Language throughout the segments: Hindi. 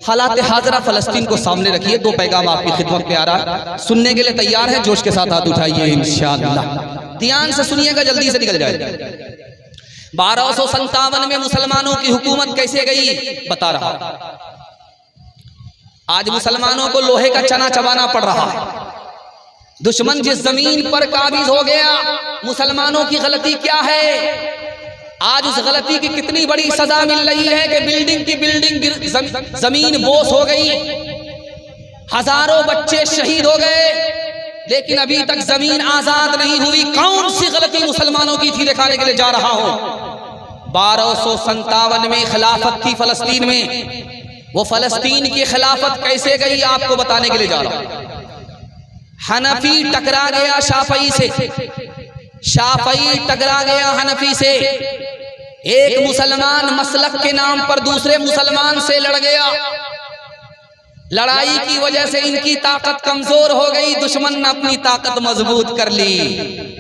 हालात हाजरा फलस्तीन को सामने रखिए। दो पैगाम आपकी खिदमत में आ रहा है, सुनने के लिए तैयार है? जोश के साथ हाथ उठाइए इंशाअल्लाह। ध्यान से सुनिएगा, जल्दी से निकल जाए। 1257 में मुसलमानों की हुकूमत कैसे गई बता रहा। आज मुसलमानों को लोहे का चना चबाना पड़ रहा है। दुश्मन जिस जमीन पर काबिज हो गया, मुसलमानों की गलती क्या है? आज उस गलती की कितनी बड़ी सजा मिल रही है कि बिल्डिंग की बिल्डिंग जमीन बोस हो गई, हजारों बच्चे शहीद हो गए, लेकिन अभी तक जमीन आजाद नहीं हुई। कौन सी गलती मुसलमानों की थी दिखाने के लिए जा रहा हूं। 1257 में खिलाफत थी फलस्तीन में। वो फलस्तीन की खिलाफत कैसे गई आपको बताने के लिए जा रहा हूं। हनफी टकरा गया शाफई से, शाफई टकरा गया हनफी से। एक मुसलमान मसलक के नाम पर दूसरे मुसलमान से लड़ गया। लड़ाई की वजह से इनकी ताकत कमजोर हो गई, दुश्मन ने अपनी ताकत मजबूत कर ली।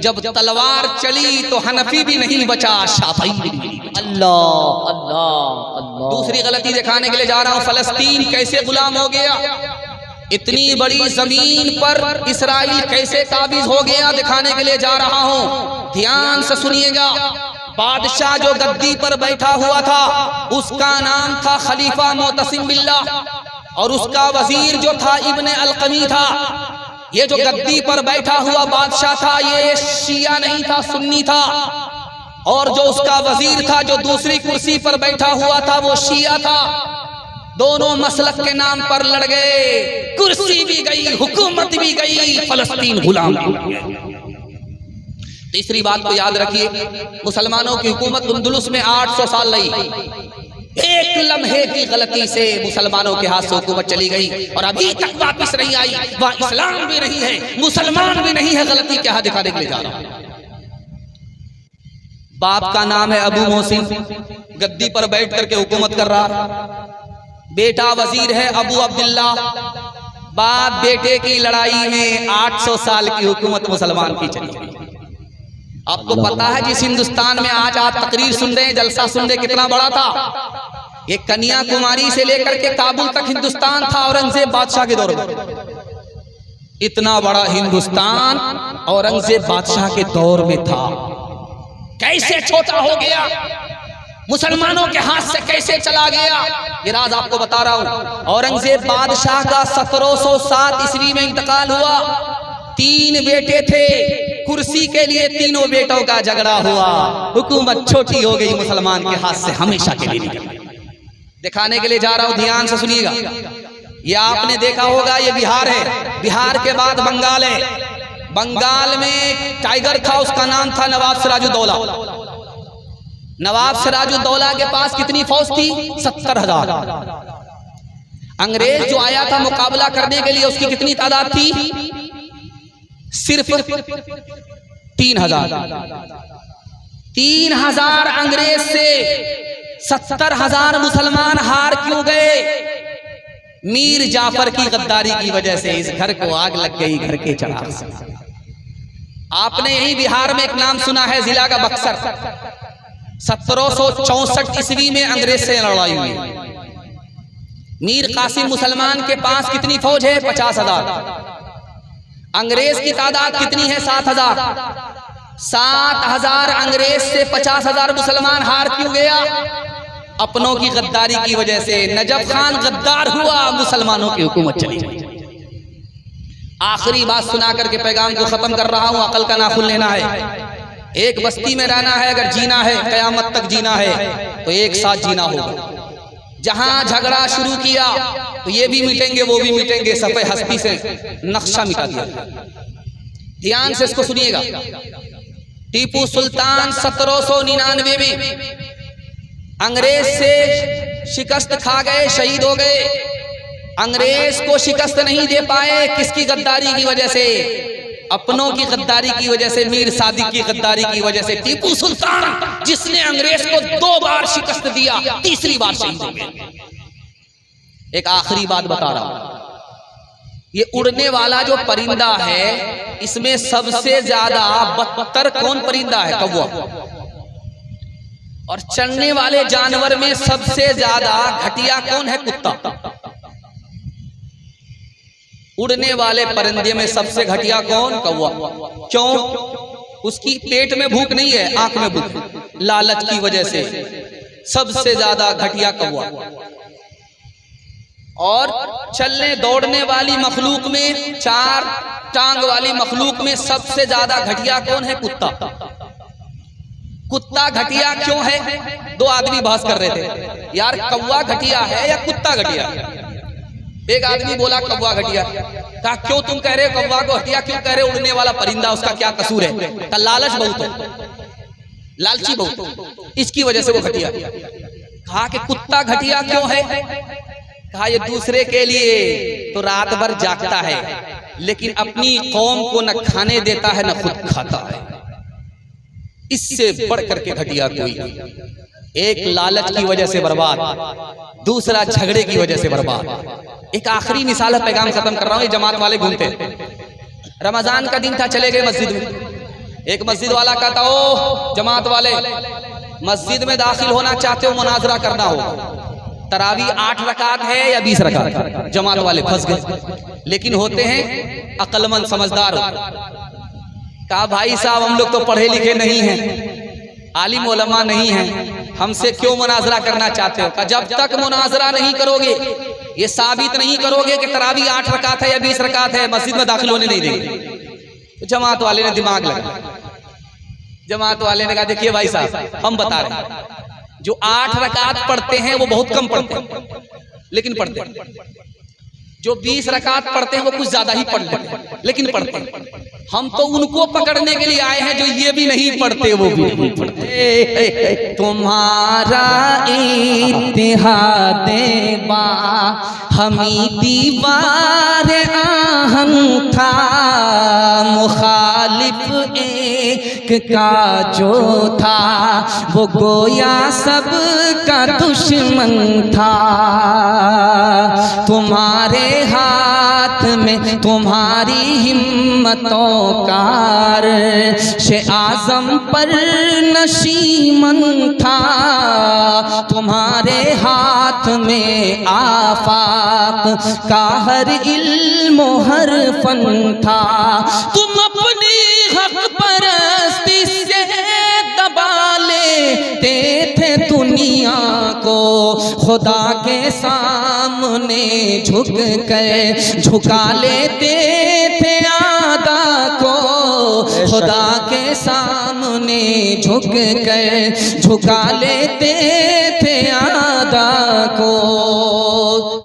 जब तलवार चली तो हनफी भी नहीं बचा, शाफई भी नहीं बचा। अल्लाह अल्लाह अल्लाह। दूसरी गलती दिखाने के लिए जा रहा हूं, फलस्तीन कैसे गुलाम हो गया, इतनी बड़ी जमीन पर इसराइल कैसे काबिज हो गया दिखाने के लिए जा रहा हूं। ध्यान से सुनिएगा। बादशाह जो गद्दी पर बैठा हुआ था उसका नाम था खलीफा मोतसिम बिल्लाह, और उसका वजीर जो था इब्ने अलकमी था। ये जो गद्दी पर बैठा हुआ बादशाह था ये शिया नहीं था, सुन्नी था। और जो उसका वजीर था जो दूसरी कुर्सी पर बैठा हुआ था वो शिया था। दोनों मसलक के नाम पर लड़ गए, कुर्सी भी गई, हुकूमत भी गई, फलस्तीन गुलाम भी हो गया। तीसरी बात को याद रखिए, मुसलमानों की हुकूमत अंदलुस में 800 साल रही। एक लम्हे की गलती से मुसलमानों के हाथ से हुकूमत चली गई और अभी तक वापस नहीं आई। वह इस्लाम भी नहीं है, मुसलमान भी नहीं है। गलती क्या दिखाने के लिए जा रहा हूं। बाप का नाम है अबू मोहसिन, गद्दी पर बैठ करके हुकूमत कर रहा। बेटा वजीर है अबू अब्दुल्ला। बाप बेटे की लड़ाई में 800 साल की हुकूमत मुसलमान की चली गई। आपको पता है जिस हिंदुस्तान में आज आप तकरीर सुन रहे हैं, जलसा सुन रहे, कितना बड़ा था। ये कन्याकुमारी से लेकर के काबुल तक हिंदुस्तान था औरंगजेब बादशाह के दौर में। इतना बड़ा हिंदुस्तान औरंगजेब बादशाह के दौर में था। कैसे छोटा हो गया, मुसलमानों के हाथ से कैसे चला गया, ये राज आपको बता रहा हूं। औरंगजेब बादशाह का 1707 ईस्वी में इंतकाल हुआ। 3 बेटे थे, कुर्सी के लिए तीनों बेटों का झगड़ा हुआ। हुकूमत छोटी हो गई, मुसलमान के हाथ से हमेशा के लिए निकल गई। दिखाने के लिए जा रहा हूं, ध्यान से सुनिएगा। ये आपने देखा होगा, ये बिहार है, बिहार के बाद बंगाल है। बंगाल में टाइगर था, उसका नाम था नवाब सिराजुद्दौला। नवाब सिराजुद्दौला के पास कितनी फौज थी? 70,000। अंग्रेज जो आया था मुकाबला करने के लिए उसकी कितनी तादाद थी? सिर्फ 3,000। 3,000 अंग्रेज से 70,000 मुसलमान हार क्यों गए? मीर जाफर की गद्दारी की वजह से इस घर को आग लग गई, घर के चढ़ाव से। आपने यही बिहार में एक नाम सुना है, जिला का बक्सर। 1764 ईस्वी में अंग्रेज से लड़ाई हुई। मीर कासिम मुसलमान के पास कितनी फौज है? 50,000। अंग्रेज की तादाद कितनी है? 7,000। 7,000 अंग्रेज से 50,000 मुसलमान हार क्यों गया? अपनों की गद्दारी की वजह से। नजफ खान गद्दार हुआ, मुसलमानों की हुकूमत चली गई। आखिरी बात सुना करके पैगाम को खत्म कर रहा हूं। अकल का नाखून लेना है। एक बस्ती में रहना है, अगर जीना है, कयामत तक जीना है तो एक साथ जीना होगा। जहां झगड़ा शुरू किया तो ये भी मिटेंगे, वो भी मिटेंगे। सफे हस्ती से नक्शा मिटा दिया। ध्यान से इसको सुनिएगा। टीपू सुल्तान 1799 में अंग्रेज से शिकस्त खा गए, शहीद हो गए। अंग्रेज को शिकस्त नहीं दे पाए, किसकी गद्दारी की वजह से? अपनों की गद्दारी की वजह से, मीर सादिक की गद्दारी की वजह से। टीपू सुल्तान जिसने अंग्रेज को 2 बार शिकस्त दिया, तीसरी बार शहीद हो गए। एक आखिरी बात बता रहा हूं, ये उड़ने वाला जो परिंदा है इसमें सबसे ज्यादा बदतर कौन परिंदा है? कौवा। और चलने वाले जानवर में सबसे ज्यादा घटिया कौन है? कुत्ता। उड़ने वाले परिंदे में सबसे घटिया कौन? कौवा। क्यों? उसकी पेट में भूख नहीं है, आंख में भूख है, लालच की वजह से सबसे ज्यादा घटिया कौवा। और चलने दौड़ने वाली मखलूक में, 4 टांग वाली मखलूक में सबसे ज्यादा घटिया कौन है? कुत्ता। कुत्ता घटिया क्यों है? 2 आदमी बहस कर रहे थे, यार कौवा घटिया है या कुत्ता घटिया है? एक आदमी बोला कौवा घटिया। कहा क्यों तुम कह रहे हो कौवा को घटिया क्यों कह रहे हो? उड़ने वाला परिंदा, उसका क्या कसूर है? कहा लालच बहुत है, लालची बहुत, इसकी वजह से वो घटिया। कहा कि कुत्ता घटिया क्यों है? कहा ये दूसरे के लिए तो रात भर जागता है, लेकिन अपनी कौम को न खाने देता है न खुद खाता है। इससे बढ़ करके घटिया कोई नहीं। एक लालच की वजह से बर्बाद, दूसरा झगड़े की वजह से बर्बाद। एक आखिरी मिसाल है, पैगाम खत्म कर रहा हूं। ये जमात वाले घूमते हैं, रमजान का दिन था, चले गए मस्जिद में। एक मस्जिद वाला कहता, ओ जमात वाले, मस्जिद में दाखिल होना चाहते हो, मुनाजरा करना हो, तरावी 8 रकात है या 20 रकात? जमात वाले फंस गए, लेकिन होते हैं अक्लमंद समझदार। कहा भाई साहब हम लोग तो पढ़े लिखे नहीं हैं, आलिम उलमा नहीं हैं, हमसे क्यों मुनाजरा करना चाहते हो? कहा जब तक मुनाजरा नहीं करोगे, ये साबित नहीं करोगे कि तरावी 8 रकात है या 20 रकात है, मस्जिद में दाखिल होने नहीं देंगे। तो जमात वाले ने दिमाग लगा, जमात वाले ने कहा देखिए भाई साहब हम बता रहे हैं, जो 8 रकात पढ़ते हैं वो बहुत कम पढ़ते हैं, लेकिन पढ़ते हैं। जो 20 रकात पढ़ते हैं वो कुछ ज्यादा ही पढ़ लेते हैं, लेकिन पढ़ते हैं। हम तो उनको पकड़ने के लिए आए हैं जो ये भी नहीं पढ़ते, वो भी नहीं पढ़ते। तुम्हारा इत्तेहादे बा हमी दीवार आहन था, मुखालिफ एक का जो था वो गोया सब का दुश्मन था। तुम्हारे हाथ में तुम्हारी हिम्मतों का अर्श आज़म पर नशीमन था, तुम्हारे हाथ में आफाक का हर इल्म हर फन था। तुम अपनी हक परस्ती से दबा लेते थे दुनिया को, खुदा के सामने झुक कर झुका लेते थे आदा को, खुदा के सामने झुक कर झुका लेते थे आदा को।